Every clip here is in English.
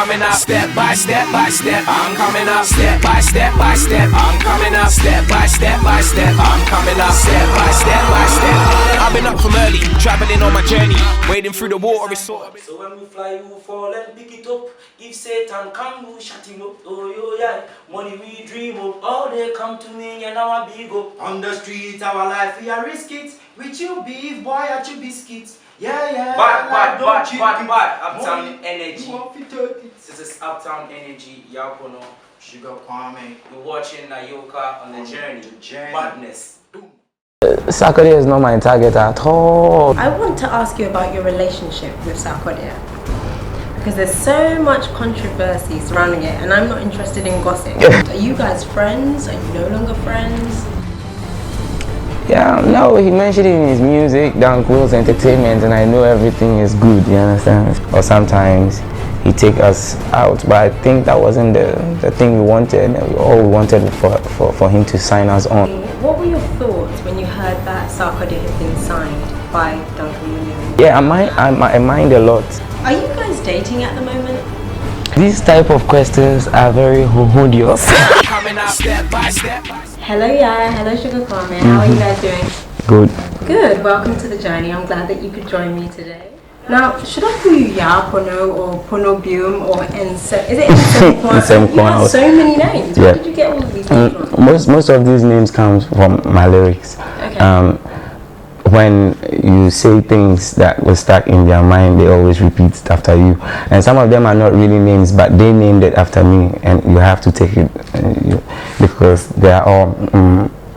coming up. Step by step by step, I'm coming up. Step by step by step, I'm coming up. Step by step by step, I'm coming up. Step by step by step. I've been up from early, traveling on my journey, wading through the water. It's sort of. So when we fly, we fall and pick it up. If Satan come, we shut him up. Oh yo yeah, money we dream of. Oh they come to me and now I big up. On the street, our life we are risk it. With you beef, boy, at your biscuits. Yeah. But, Uptown Energy. This is Uptown Energy, Yaa Pono Shuga Kwame. You're watching Nayoka on the journey. Madness. Sarkodie is not my target at all. I want to ask you about your relationship with Sarkodie, because there's so much controversy surrounding it and I'm not interested in gossip. Are you guys friends? Are you no longer friends? Yeah, no, he mentioned it in his music, Duncan's entertainment, and I know everything is good, you understand? Or sometimes he take us out, but I think that wasn't the thing we wanted. All we wanted for him to sign us on. What were your thoughts when you heard that Sarkodie had been signed by Duncan? Yeah, I mind a lot. Are you guys dating at the moment? These type of questions are very odious. Hello Yaa, hello Shuga Kwame. How are you guys doing? Good. Good, welcome to the journey. I'm glad that you could join me today. Now, should I call you Yaa Pono or Pono Bium or Nsem? Is it Nsem? You have so many names. Where did you get all of these names from? Most of these names comes from my lyrics. Okay. When you say things that were stuck in their mind, they always repeat after you. And some of them are not really names, but they named it after me, and you have to take it because they are all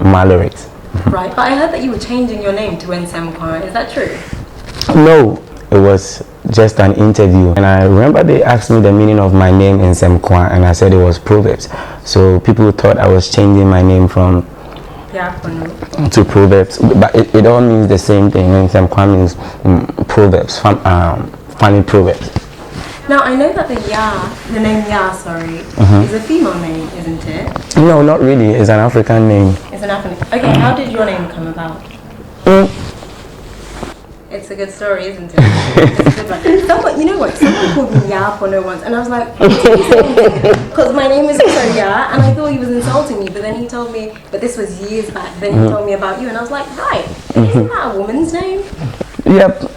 my lyrics. Right, but I heard that you were changing your name to Nsem. Is that true? No, it was just an interview. And I remember they asked me the meaning of my name Nsem, and I said it was Proverbs. So people thought I was changing my name from to Proverbs, but it all means the same thing. Nsem means Proverbs, funny Proverbs. Now I know that the name Yaa, is a female name, isn't it? No, not really. It's an African name. It's an African. Okay, how did your name come about? It's a good story, isn't it? It's a good one. You know what? Someone called me Yaa Pono once, and I was like, because my name is also Yaa, and I thought he was insulting me. But then he told me, but this was years back. Then he told me about you, and I was like, right, isn't that a woman's name? Yep.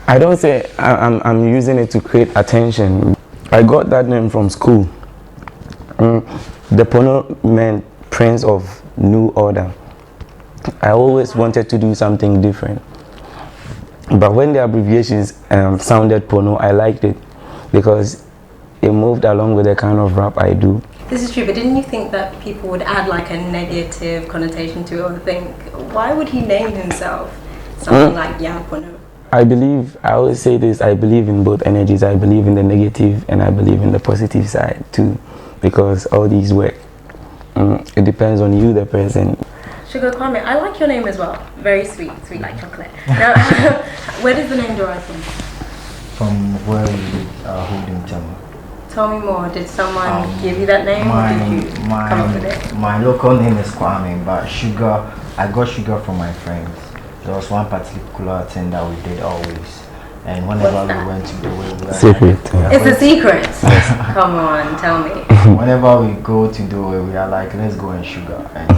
I don't say I'm using it to create attention. I got that name from school. The Pono meant Prince of New Order. I always wanted to do something different, but when the abbreviations sounded Pono, I liked it because it moved along with the kind of rap I do. This is true, but didn't you think that people would add like a negative connotation to it, or think, why would he name himself something like Yaa Pono? I always say this, I believe in both energies. I believe in the negative and I believe in the positive side too, because all these work. It depends on you, the person. Shuga Kwame, I like your name as well. Very sweet like chocolate. Now, where does the name derive from? From where we are holding Jama. Tell me more. Did someone give you that name, or did you come up with it? My local name is Kwame, but Sugar, I got Sugar from my friends. There was one particular thing that we did always, and whenever we went to do it, secret. It's a secret. Come on, tell me. Whenever we go to do it, we are like, let's go and Sugar, and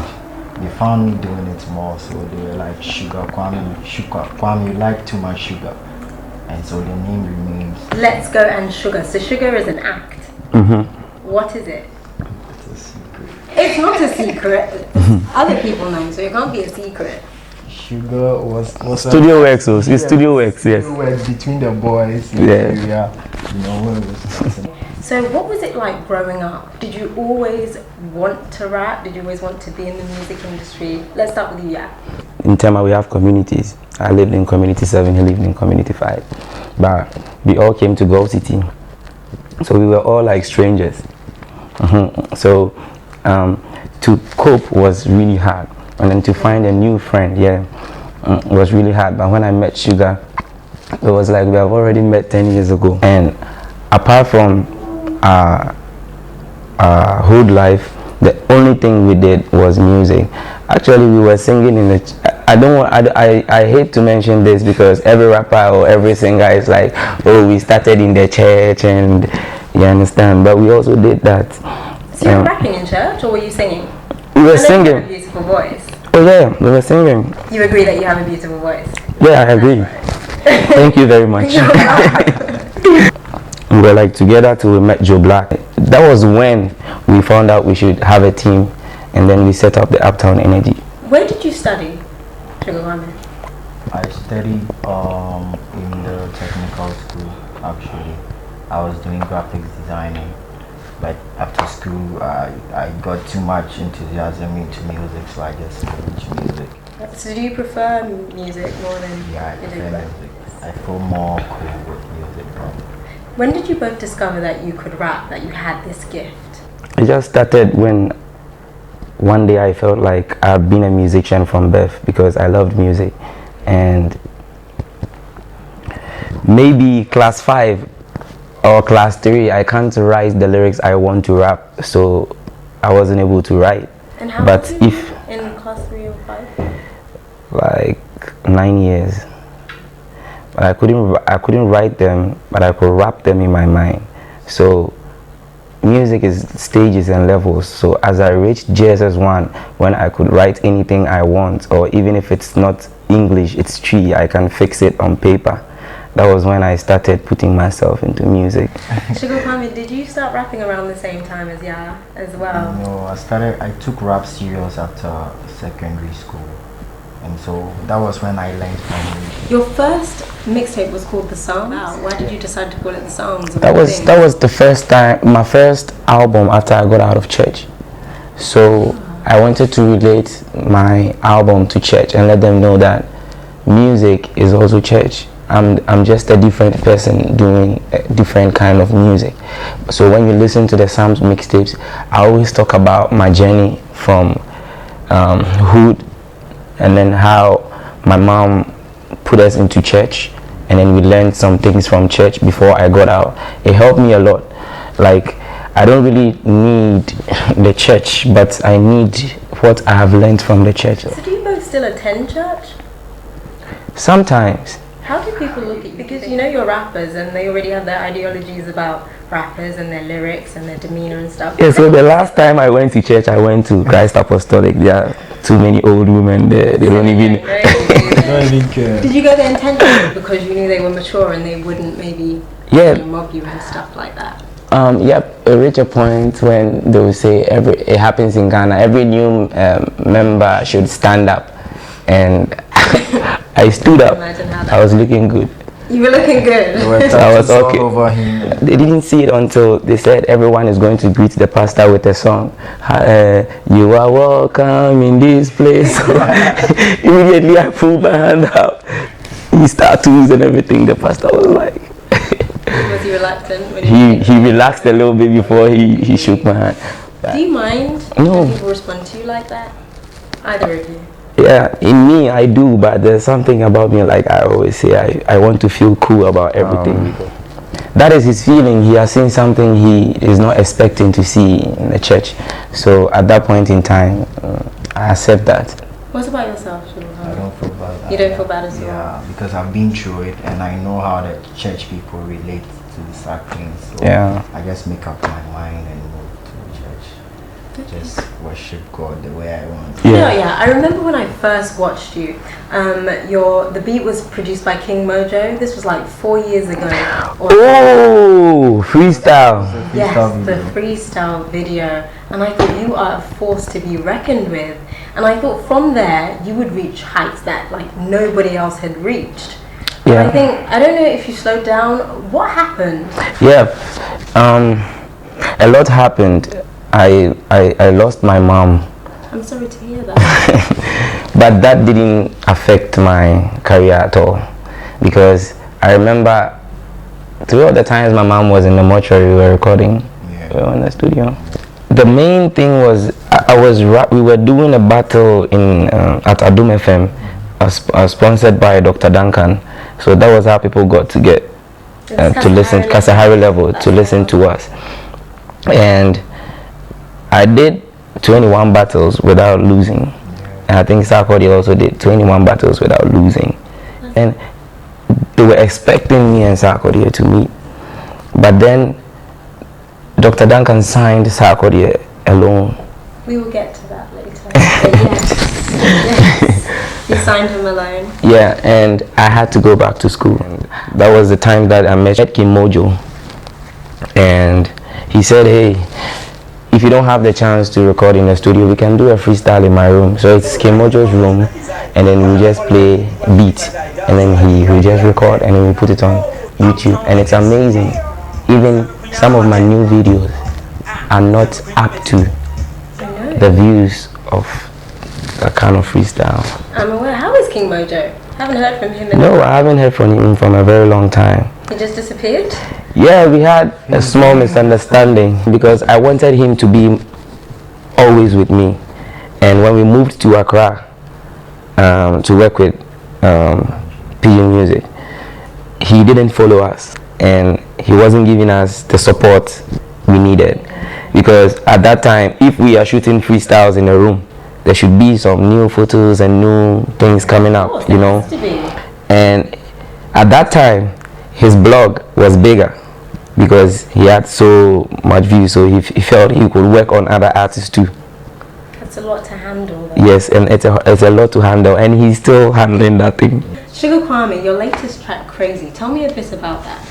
they found me doing it more, so they were like, Shuga Kwame, you like too much sugar, and so the name remains. Let's go and Sugar. So Sugar is an act. What is it? It's a secret. It's not a secret. Other people know, so it can't be a secret. Sugar was Studio works, so it's studio works, yes. Studio works between the boys. Yeah. When it was starting. So what was it like growing up? Did you always want to rap? Did you always want to be in the music industry? Let's start with you, Yaa. In Tema, we have communities. I lived in community 7, he lived in community 5. But we all came to Gulf City. So we were all like strangers. So to cope was really hard. And then to find a new friend, was really hard. But when I met Sugar, it was like we have already met 10 years ago. And apart from hood life, the only thing we did was music. Actually, we were singing in the I don't want, I hate to mention this because every rapper or every singer is like, oh, we started in the church, and you understand, but we also did that. So you were rapping in church, or were you singing? We were singing. You have a beautiful voice. Oh yeah, we were singing. You agree that you have a beautiful voice? Yeah, I agree. Thank you very much. We were like together till we met Joe Black. That was when we found out we should have a team, and then we set up the Uptown Energy. Where did you study, Shuga Kwame? I studied in the technical school. Actually, I was doing graphics designing, but after school I got too much enthusiasm into music, so I just switched music. So do you prefer music more than I prefer music. I feel more cool with music. When did you both discover that you could rap, that you had this gift? It just started when one day I felt like I've been a musician from birth because I loved music, and maybe class 5 or class 3 I can't write the lyrics I want to rap, so I wasn't able to write. And how but old were you in class 3 or 5? Like 9 years. But I couldn't write them, but I could rap them in my mind. So music is stages and levels. So as I reached JSS1, when I could write anything I want, or even if it's not English, it's tree, I can fix it on paper. That was when I started putting myself into music. Shuga Kwame, did you start rapping around the same time as Yaa as well? No, I took rap serious after secondary school. And so that was when I learned from you. Your first mixtape was called The Psalms. Wow. Why did you decide to call it The Psalms? That was the first time, my first album after I got out of church. So I wanted to relate my album to church and let them know that music is also church. I'm just a different person doing a different kind of music. So when you listen to the Psalms mixtapes, I always talk about my journey from hood, and then how my mom put us into church, and then we learned some things from church before I got out. It helped me a lot. Like, I don't really need the church, but I need what I have learned from the church. So do you both still attend church? Sometimes. How do people look at you? Because you know you're rappers and they already have their ideologies about rappers and their lyrics and their demeanor and stuff. Yeah, so the last time I went to church, I went to Christ Apostolic. There are too many old women there. They don't even care. Did you go there intentionally because you knew they were mature and they wouldn't maybe mob you and stuff like that? Yep, it reached a point when they would say it happens in Ghana, every new member should stand up, and I stood up. I was looking good. You were looking good. I was okay. Over him. They didn't see it until they said everyone is going to greet the pastor with a song. You are welcome in this place. Immediately I pulled my hand out. His tattoos and everything. The pastor was like. Was he reluctant? When he relaxed a little bit before he shook my hand. Do you mind when people respond to you like that? Either of you? Yeah, in me I do, but there's something about me, like I always say, I want to feel cool about everything. That is his feeling. He has seen something he is not expecting to see in the church. So at that point in time, I accept that. What about yourself, Shuga? I don't feel bad. You don't feel bad as well? Yeah, because I've been through it and I know how the church people relate to certain things. So yeah. I just make up my mind and move to church. Just worship God the way I want. Yeah. I remember when I first watched you. The beat was produced by King Mojo. This was like 4 years ago. Oh, freestyle. Yes, the freestyle video. And I thought you are a force to be reckoned with. And I thought from there you would reach heights that like nobody else had reached. Yeah. I don't know if you slowed down. What happened? Yeah, a lot happened. I lost my mom. I'm sorry to hear that. But that didn't affect my career at all, because I remember throughout the times my mom was in the mortuary, we were recording, we were in the studio. The main thing was we were doing a battle in at Adum FM, sponsored by Dr. Duncan. So that was how people got to get to listen, Kasahari level, to listen to us. And I did 21 battles without losing, And I think Sarkodie also did 21 battles without losing. And they were expecting me and Sarkodie to meet. But then Dr. Duncan signed Sarkodie alone. We will get to that later. Yes. You signed him alone. Yeah, and I had to go back to school. And that was the time that I met Kim Mojo. And he said, hey, if you don't have the chance to record in the studio, we can do a freestyle in my room. So it's Kim Mojo's room, and then we just play beat, and then he will just record, and then we put it on YouTube, and it's amazing. Even some of my new videos are not up to the views of a kind of freestyle. I'm aware. How is King Mojo? Haven't heard from him in No, I haven't heard from him from a very long time. He just disappeared? Yeah, we had a small misunderstanding because I wanted him to be always with me. And when we moved to Accra to work with Pigeon Music, he didn't follow us and he wasn't giving us the support we needed. Because at that time, if we are shooting freestyles in a room, there should be some new photos and new things coming up, you know. And at that time, his blog was bigger because he had so much views, so he felt he could work on other artists too. That's a lot to handle though. Yes, and it's a lot to handle, and he's still handling that thing. Shuga Kwame, your latest track, Crazy. Tell me a bit about that.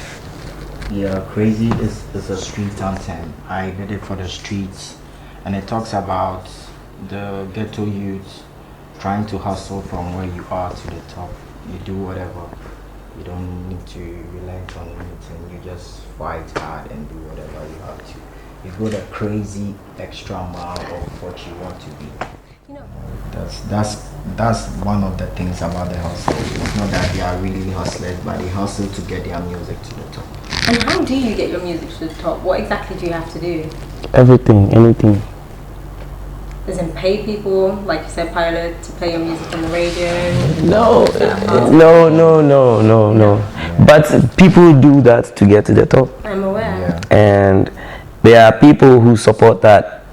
Yeah, Crazy is a street anthem. I did it for the streets, and it talks about the ghetto youth trying to hustle from where you are to the top. You do whatever. You don't need to relent on anything. You just fight hard and do whatever you have to. You go the crazy extra mile of what you want to be. You know, that's one of the things about the hustle. It's not that they are really hustlers, but they hustle to get their music to the top. and how do you get your music to the top? What exactly do you have to do? Everything, anything. As in pay people, like you said, Pilot, to play your music on the radio? No. But people do that to get to the top. I'm aware. Yeah. And there are people who support that,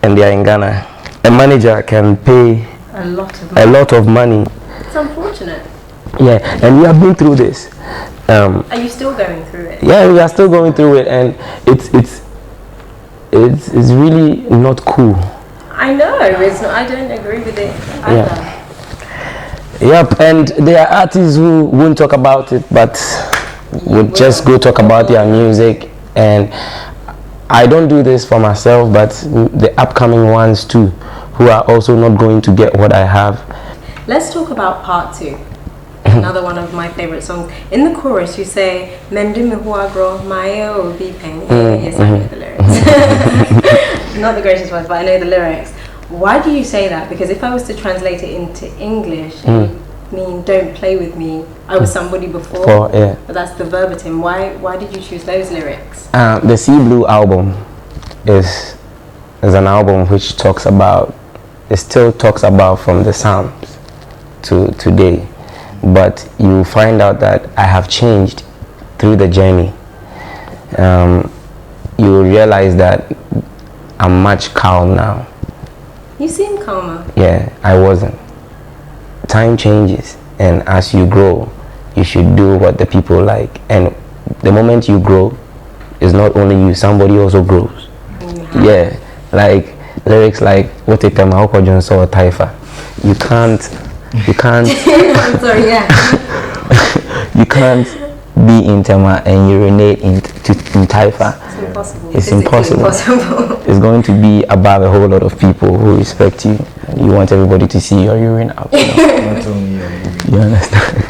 and they are in Ghana. A manager can pay A lot of money. a lot of money. It's unfortunate. Yeah, and we have been through this. Are you still going through it? Yeah, we are still going through it, and it's really not cool. I know, it's not, I don't agree with it either. Yep, and there are artists who won't talk about it, but would just go talk about their music. And I don't do this for myself, but the upcoming ones too, who are also not going to get what I have. Let's talk about part 2. Another one of my favorite songs. In the chorus, you say, "Mendu mihuagro mayo bipeng." Yes, I know the lyrics. Not the greatest words, but I know the lyrics. Why do you say that? Because if I was to translate it into English, it would mean "Don't play with me. I was somebody before." Yeah. But that's the verbatim. Why did you choose those lyrics? The Sea Blue album is an album which talks about, it still talks about from the Psalms to today. But you find out that I have changed through the journey. You will realize that I'm much calm now. You seem calmer. Yeah, I wasn't. Time changes, and as you grow, you should do what the people like. And the moment you grow, it's not only you, somebody also grows. Yeah, like lyrics like "What a Pema Johnson or Taifa." You can't. I'm sorry, yeah. You can't be in Tema and urinate in Taifa. It's impossible. It's Physically impossible. It's going to be above a whole lot of people who respect you, and you want everybody to see your urine out. You know? Not only your urine. You understand?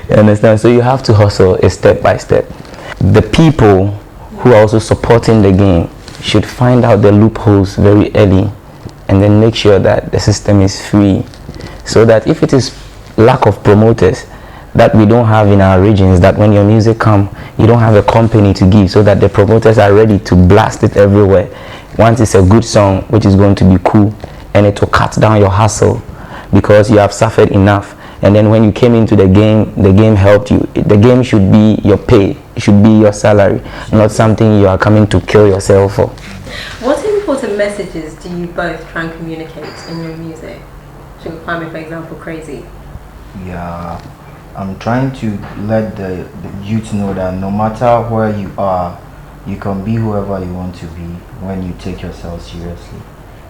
You understand? So you have to hustle a step by step. The people who are also supporting the game should find out the loopholes very early, and then make sure that the system is free, so that if it is lack of promoters that we don't have in our regions, that when your music come, you don't have a company to give, so that the promoters are ready to blast it everywhere. Once it's a good song, which is going to be cool, and it will cut down your hustle because you have suffered enough. And then when you came into the game helped you. The game should be your pay, it should be your salary, not something you are coming to kill yourself for. What important messages do you both try and communicate in your music? Shuga Kwame, for example, crazy? Yeah, I'm trying to let the youth know that no matter where you are, you can be whoever you want to be when you take yourself seriously.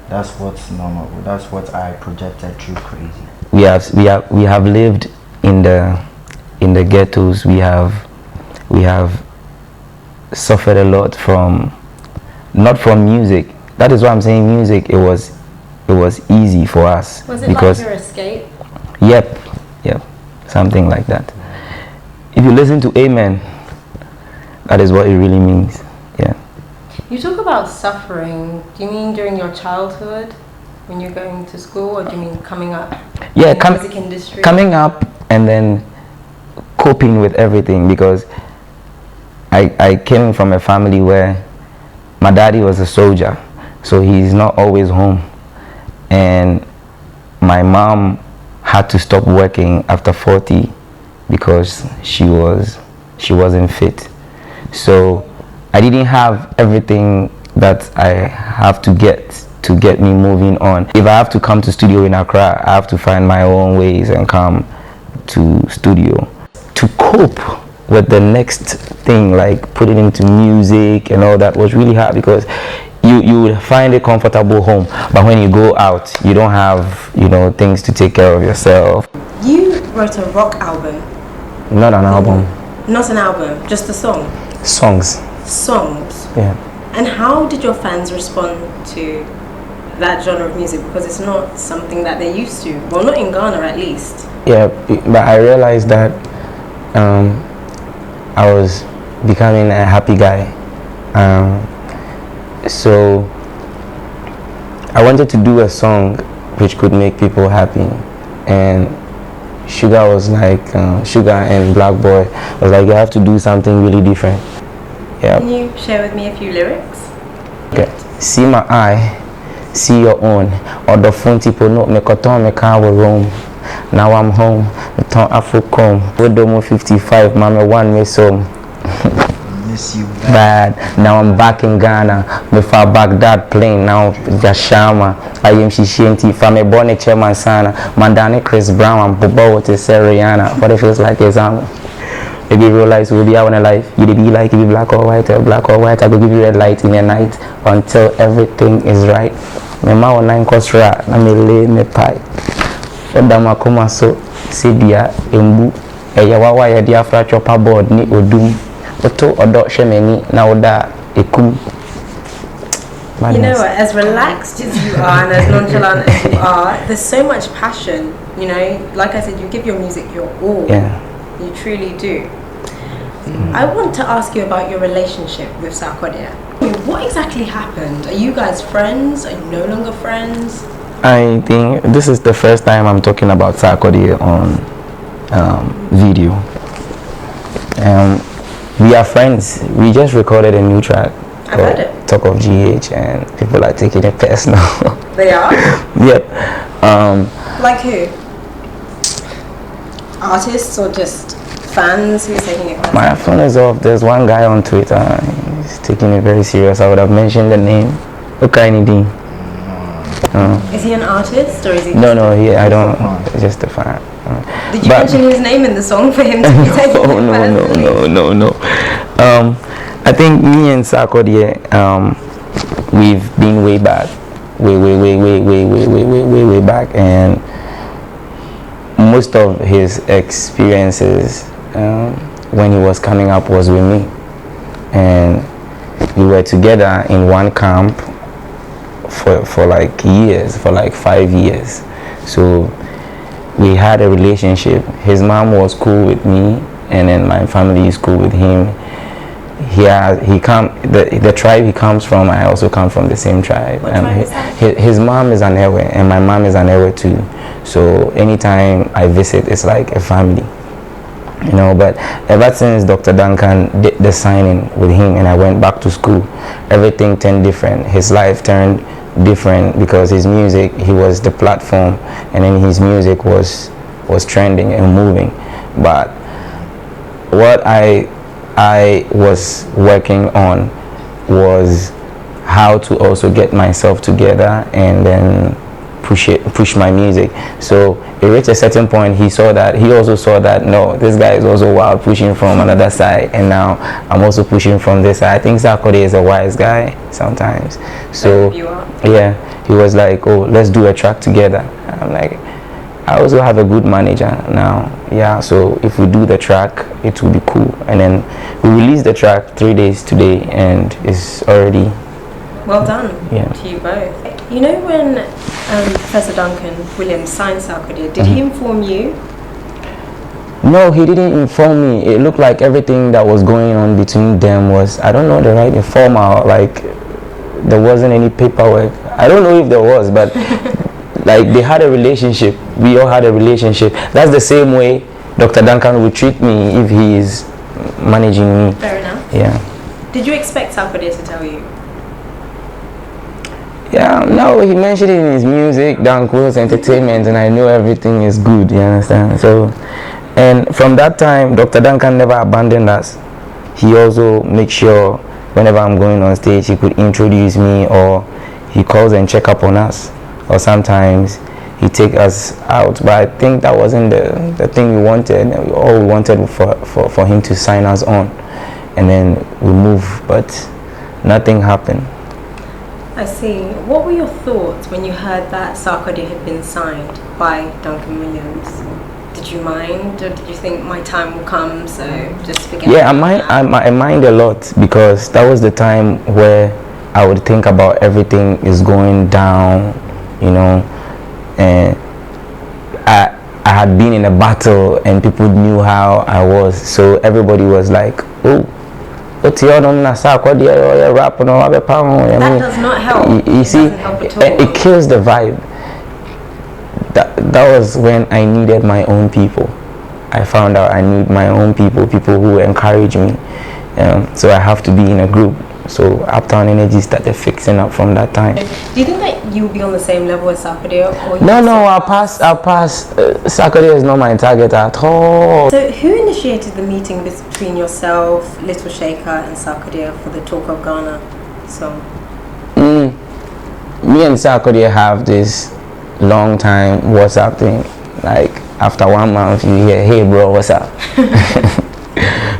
That's what's normal. That's what I projected through crazy. We have lived in the ghettos. We have suffered a lot from, not from music. That is why I'm saying music. It was easy for us. Was it because, like your escape? Yep, something like that. If you listen to Amen, that is what it really means. Yeah. You talk about suffering. Do you mean during your childhood, when you're going to school, or do you mean coming up? Yeah, in the music industry? Coming up and then coping with everything, because I came from a family where my daddy was a soldier, so he's not always home, and my mom had to stop working after 40 because she wasn't fit. So I didn't have everything that I have to get me moving on. If I have to come to studio in Accra, I have to find my own ways and come to studio. To cope with the next thing, like putting into music and all that, was really hard, because you would find a comfortable home, but when you go out, you don't have, things to take care of yourself. You wrote a rock album. Not an album. Not an album, just a song. Songs. Yeah. And how did your fans respond to that genre of music? Because it's not something that they're used to. Well, not in Ghana at least. Yeah, but I realized that I was becoming a happy guy. So I wanted to do a song which could make people happy, and Shuga was like, Shuga and Black Boy was like, you have to do something really different. Yeah. Can you share with me a few lyrics? Okay. See my eye, see your own. Or the phone tipo no me koton me car will roam. Now I'm home, me ton Afro comb. Wodomo 55, mama one me so. Miss you Bad. Now I'm back in Ghana. Me far Baghdad plane. Now Jashama. I am Shishinti. From a bonnet chairman sana. Mandani Chris Brown and Bobo with Rihanna. What it feels like is if you realize we'll be out in a life, you be like, you be black or white, or black or white. I will give you red light in your night until everything is right. My mouth nine kosra, na me lay me pie. Odama kuma so sidia embu. Eya wawa ya dia fra chopper board ni odum. Oto odo shemeni na oda ekum. You know what, as relaxed as you are and as nonchalant as you are, there's so much passion, like I said, you give your music your all. Yeah. You truly do. I want to ask you about your relationship with Sarkodie. What exactly happened? Are you guys friends? Are you no longer friends? I think this is the first time I'm talking about Sarkodie on video. We are friends. We just recorded a new track called Talk of GH, and people are taking it personal. They are? Yep. Like who? Artists or just fans? Who's taking it personal? My phone is off. There's one guy on Twitter. He's taking it very serious. I would have mentioned the name. Okay, anything. Is he an artist or is he? No, I don't. Just a fan. Did you mention his name in the song for him to be taking it No. I think me and Sarkodie, we've been way back, way back, and most of his experiences when he was coming up was with me, and we were together in one camp for like years, for like 5 years. So we had a relationship. His mom was cool with me, and then my family is cool with him. The tribe he comes from, I also come from the same tribe. What tribe is that? His mom is an Ewe, and my mom is an Ewe too. So anytime I visit, it's like a family, But ever since Dr. Duncan did the signing with him, and I went back to school, everything turned different. His life turned different because his music, he was the platform, and then his music was trending and moving. But what I was working on was how to also get myself together and then push my music. So it reached a certain point. He also saw that no, this guy is also wild, pushing from another side, and now I'm also pushing from this side. I think Sarkodie is a wise guy sometimes. So yeah, he was like, oh, let's do a track together. I'm like, I also have a good manager now. Yeah, so if we do the track, it will be cool. And then we released the track 3 days today, and it's already. Well done Yeah. to you both. You know when Professor Duncan Williams signed Sarkodie, did he inform you? No, he didn't inform me. It looked like everything that was going on between them was, I don't know the right informal, like there wasn't any paperwork. I don't know if there was, but like they had a relationship. We all had a relationship. That's the same way Dr. Duncan would treat me if he is managing me. Fair enough. Yeah. Did you expect Sarkodie to tell you? Yeah, no, he mentioned it in his music, Duncan's entertainment, and I know everything is good, you understand? So, and from that time, Dr. Duncan never abandoned us. He also makes sure whenever I'm going on stage, he could introduce me, or he calls and check up on us, or sometimes he take us out. But I think that wasn't the thing we wanted. All we wanted for him to sign us on, and then we move, but nothing happened. I see. What were your thoughts when you heard that Sarkodie had been signed by Duncan Williams? Did you mind, or did you think my time will come, so just forget? Yeah, I mind a lot, because that was the time where I would think about everything is going down, you know, and I had been in a battle and people knew how I was, so everybody was like, oh, that does not help. You see, it kills the vibe. That was when I needed my own people. I found out I need my own people who encourage me. So I have to be in a group. So Uptown Energy started fixing up from that time. Do you think that you'll be on the same level as Sarkodie? No, I'll pass. Sarkodie is not my target at all. So who initiated the meeting between yourself, Little Shaker, and Sarkodie for the Talk of Ghana song? Me and Sarkodie have this long time WhatsApp thing. Like after 1 month you hear, hey bro, what's up?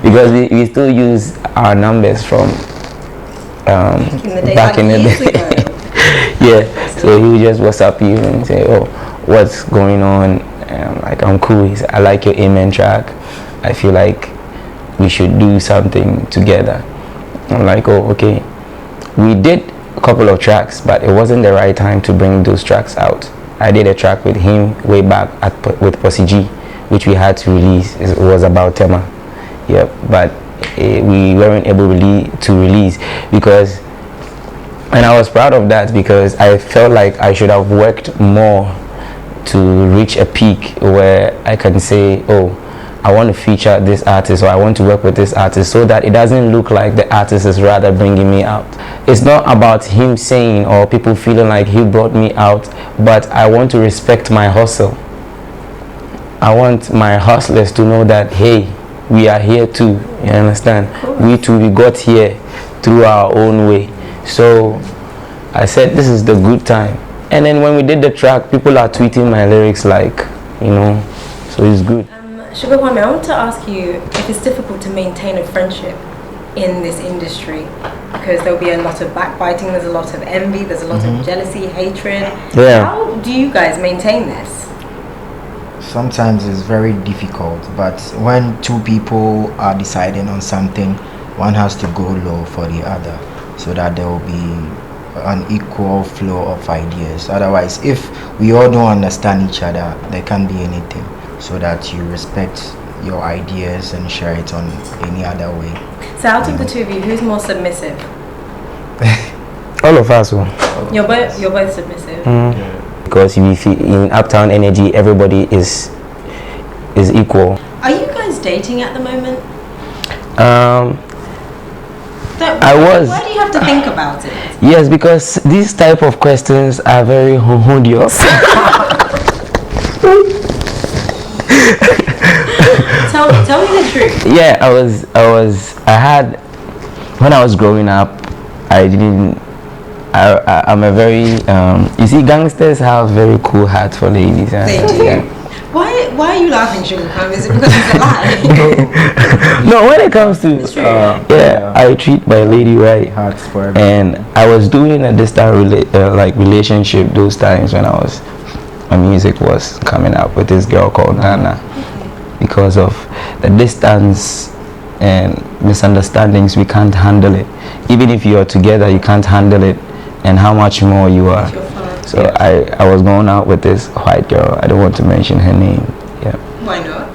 Because we still use our numbers from back in the day. Yeah, so he would just WhatsApp you and say, oh, what's going on? Like, I'm cool. I like your Amen track. I feel like we should do something together. I'm like, oh, okay. We did a couple of tracks, but it wasn't the right time to bring those tracks out. I did a track with him way back with Posse G, which we had to release. It was about Tema. Yep, but we weren't able to release because, and I was proud of that because I felt like I should have worked more to reach a peak where I can say, oh, I want to feature this artist, or I want to work with this artist, so that it doesn't look like the artist is rather bringing me out. It's not about him saying or people feeling like he brought me out, but I want to respect my hustle. I want my hustlers to know that, hey, we are here too, you understand? We too, we got here through our own way. So I said, this is the good time. And then when we did the track, people are tweeting my lyrics like, you know, so it's good. Shuga Kwame, I want to ask you if it's difficult to maintain a friendship in this industry, because there'll be a lot of backbiting, there's a lot of envy, there's a lot of jealousy, hatred. Yeah. How do you guys maintain this? Sometimes it's very difficult, but when two people are deciding on something, one has to go low for the other, so that there will be an equal flow of ideas. Otherwise, if we all don't understand each other, there can't be anything. So that you respect your ideas and share it on any other way. So out of the two of you, who's more submissive? All of us. You're both submissive. Because in Uptown Energy, everybody is equal. Are you guys dating at the moment? I was. Why do you have to think about it? Yes, because these type of questions are very hondious. Tell me the truth. Yeah, when I was growing up, I I'm a very you see, gangsters have very cool hats for ladies. They do. Yeah. Why are you laughing, Shuga Kwame? Is it because it's a lie? No, when it comes to I treat my lady right. Hats for everything. And I was doing a distant relationship those times when my music was coming up with this girl called Nana. Because of the distance and misunderstandings, we can't handle it. Even if you are together, you can't handle it, and how much more you are. So I was going out with this white girl. I don't want to mention her name. Yeah. Why not?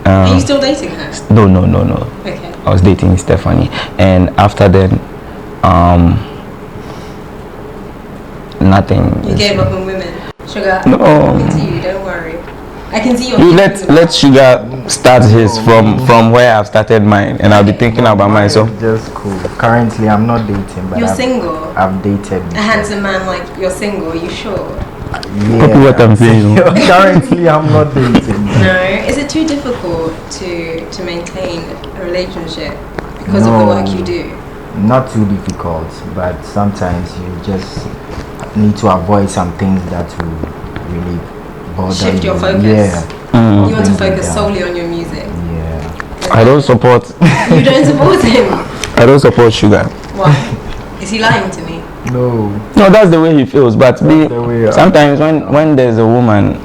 Are you still dating her? No. Okay. I was dating Stephanie, and after then, nothing. You gave up on women. Sugar, No. I'm into you. Don't worry. I can see your. You let Sugar start his from where I've started mine, and I'll be thinking about mine. So Just cool. Currently, I'm not dating, but You're I've, single. I've dated. A handsome man like you're single. Are you sure? copy what I'm saying. Currently, I'm not dating. No. Is it too difficult to maintain a relationship because of the work you do? Not too difficult, but sometimes you just need to avoid some things that will really bother Shift your you. focus. Yeah. You want to Bring it focus down. solely on your music. Yeah. I don't support. You don't support him. I don't support Sugar. Why? Is he lying to me? No. No, that's the way he feels. But That's the way, sometimes when there's a woman,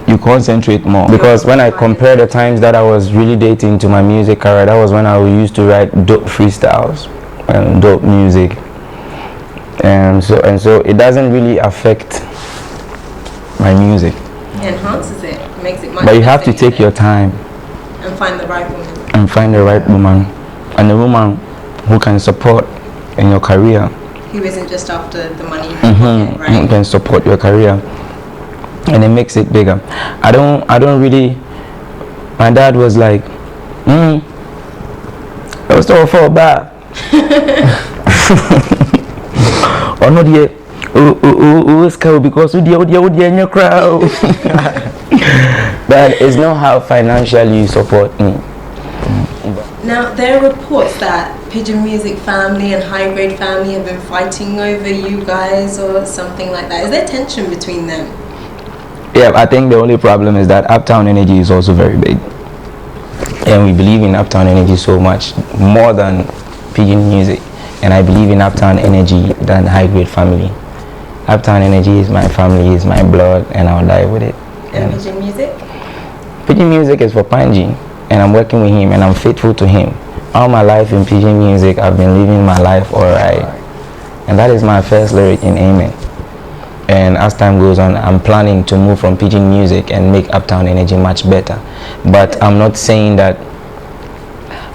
you concentrate more. Because when I compare the times that I was really dating to my music career, that was when I used to write dope freestyles and dope music. And so it doesn't really affect my music. It enhances it. It makes it much. But you have to better, take your time and find the right woman. and find the right woman, and a woman who can support in your career. Who isn't just after the money, Who right? can support your career, and it makes it bigger. I don't really. My dad was like, I was all for bad. Or not yet. Because we in your crowd. But it's not how financially you support me. Now there are reports that Pigeon Music family and High Grade family have been fighting over you guys or something like that. Is there tension between them? Yeah, I think the only problem is that Uptown Energy is also very big, and we believe in Uptown Energy so much more than Pigeon Music, and I believe in Uptown Energy than High Grade family. Uptown Energy is my family, is my blood, and I'll die with it. And Pigeon Music? Pigeon Music is for Panji, and I'm working with him, and I'm faithful to him. All my life in Pigeon Music, I've been living my life alright, and that is my first lyric in Amen. And as time goes on, I'm planning to move from Pigeon Music and make Uptown Energy much better. But I'm not saying that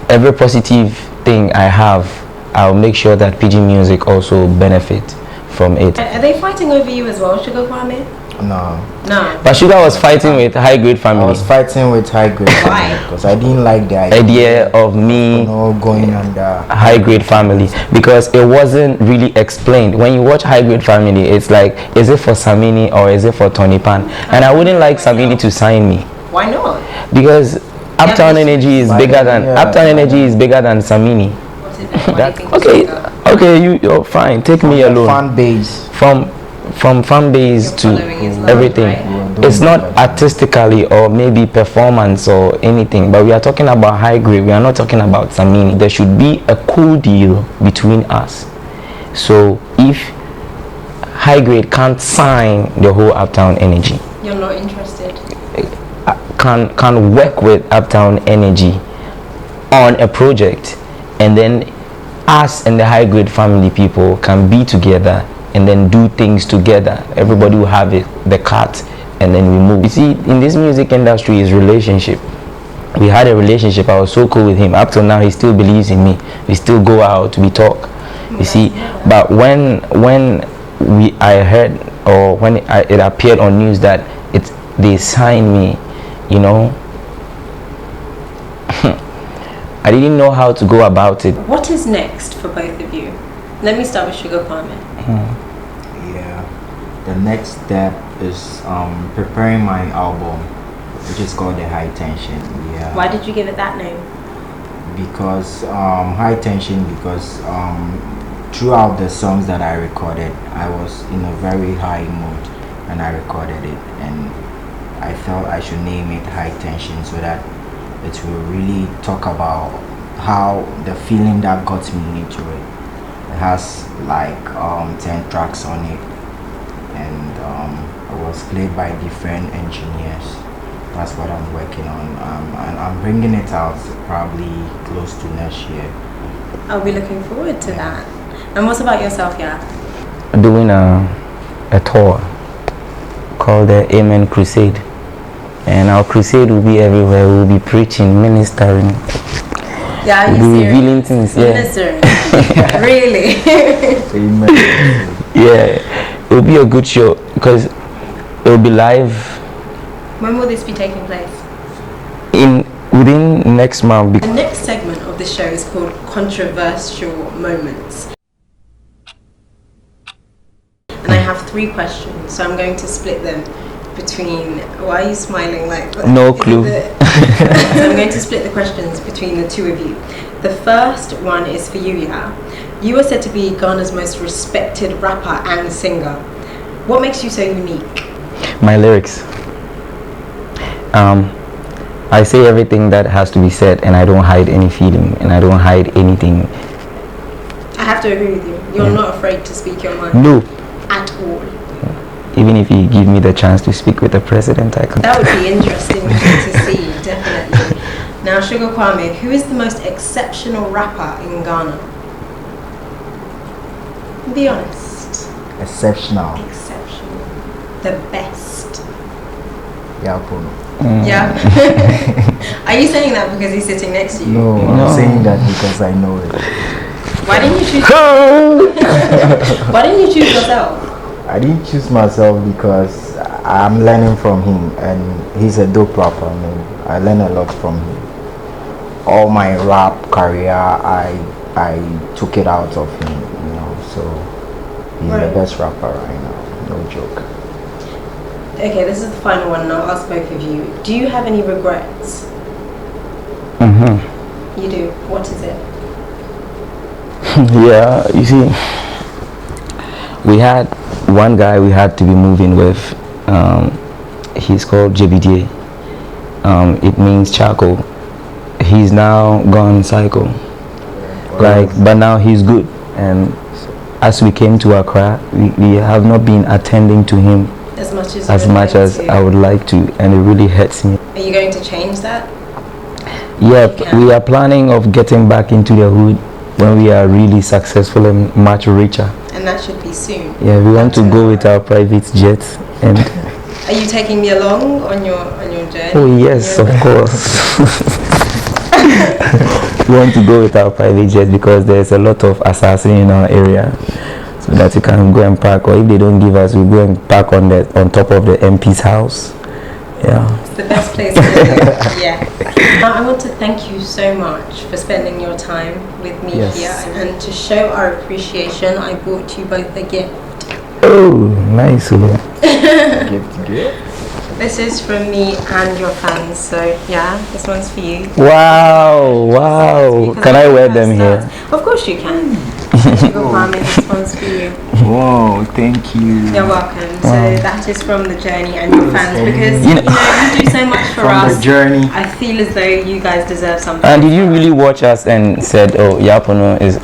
every positive thing I have, I'll make sure that Pigeon Music also benefit from it. Are they fighting over you as well, Shuga Kwame? No. No. But Sugar was fighting with High Grade I family. was fighting with High Grade Why? because I didn't like the Idea of me going under High Grade family, because it wasn't really explained. When you watch High Grade family, it's like, is it for Samini or is it for Tony Pan? And I wouldn't like Samini to sign me, Why not? because Uptown Energy is bigger than Uptown Energy is bigger than Samini. What is it? Why do you think it's Okay, you're fine. Take me alone. fan base. From fan base You're to following his love, everything. right? It's not artistically or maybe performance or anything, but we are talking about High Grade. We are not talking about Samini. There should be a cool deal between us. So if High Grade can't sign the whole Uptown Energy, You're not interested. can work with Uptown Energy on a project, and then us and the High Grade family people can be together and then do things together. Everybody will have it, the cut, and then we move. You see, in this music industry is relationship. We had a relationship. I was so cool with him. Up till now, he still believes in me. We still go out, we talk. You see, but when I heard, or when it appeared on news that they signed me, you know, I didn't know how to go about it. What is next for both of you? Let me start with Shuga Kwame. Yeah. The next step is preparing my album, which is called the High Tension. Yeah. Why did you give it that name? Because High Tension, because throughout the songs that I recorded, I was in a very high mood and I recorded it, and I felt I should name it High Tension so that it will really talk about how the feeling that got me into it. It has like 10 tracks on it, and it was played by different engineers. That's what I'm working on, and I'm bringing it out probably close to next year. I'll be looking forward to that. And what about yourself, Yaa? Doing a tour called the Amen Crusade, and our crusade will be everywhere. We'll be preaching, ministering. Yeah, we'll be revealing things. Yeah. Ministering. Really? Amen. Yeah, it will be a good show because it will be live. When will this be taking place? Within next month. The next segment of the show is called Controversial Moments. And I have 3 questions, so I'm going to split them between... Why are you smiling like that? No clue. So I'm going to split the questions between the 2 of you. The first one is for you, Yaa. You are said to be Ghana's most respected rapper and singer. What makes you so unique? My lyrics. I say everything that has to be said, and I don't hide any feeling, and I don't hide anything. I have to agree with you. You're not afraid to speak your mind. No. At all. Even if you give me the chance to speak with the president, I could. That would be interesting to see, definitely. Now, Shuga Kwame, who is the most exceptional rapper in Ghana? Be honest. Exceptional. Exceptional. The best. Yaa Pono. Yeah. Are you saying that because he's sitting next to you? No, I'm saying that because I know it. Why didn't you choose? Why didn't you choose yourself? I didn't choose myself because I'm learning from him, and he's a dope rapper. I mean, I learn a lot from him. All my rap career, I took it out of him, you know. So he's the best rapper right now. No joke. Okay, this is the final one, and I'll ask both of you. Do you have any regrets? You do. What is it? Yeah, you see, we had one guy we had to be moving with. He's called JBDA. It means charcoal. He's now gone psycho. But now he's good. And as we came to Accra, we have not been attending to him as much as I would like to, and it really hurts me. Are you going to change that? Yeah, we are planning of getting back into the hood when we are really successful and much richer. And that should be soon. Yeah, we want to go with our private jets. And are you taking me along on your journey? oh yes, of course. We want to go with our private jet because there's a lot of assassins in our area, so that you can go and park, or if they don't give us, we go and park on top of the MP's house. Yeah. It's the best place to live. Yeah. I want to thank you so much for spending your time with me here, and to show our appreciation, I bought you both a gift. Oh, nice. Gift. This is from me and your fans, so yeah, this one's for you. Wow. Can I wear them here? Of course you can. Shuga Kwame, this one's for you. Whoa, thank you. You're welcome. So that is from the journey and your fans, because you do so much for us. From the journey. I feel as though you guys deserve something. And did you really watch us and said, oh, Yaa Pono is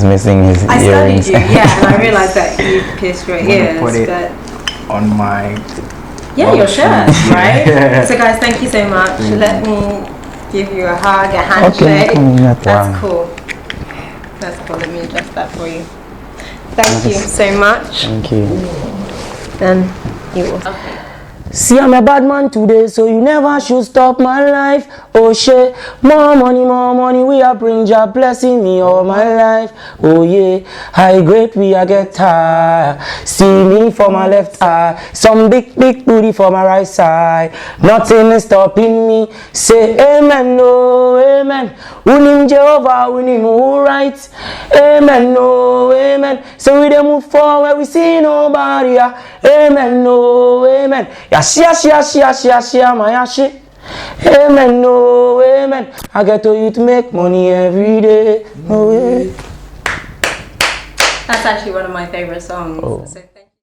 missing his earrings? I studied you, yeah, and I realized that you pierced your ears. Put it but on my... yeah, your shirt, right? So guys, thank you so much. Let me give you a hug, a handshake. That's cool. That's cool. Let me adjust that for you. Thank you so much. Thank you. Then you will. See, I'm a bad man today, so you never should stop my life. Oh shit, more money, we are bring Jah blessing me all my life. Oh yeah, high grade we are get tired. See me for my left eye, some big booty for my right side. Nothing is stopping me. Say amen, no amen. Unim Jehovah, unim who right. Amen, no amen. So we dey move forward, we see nobody. Amen, no amen. Shia, my yashi. Amen, no, amen. I get to you to make money every day. No way. That's actually one of my favorite songs. Oh. So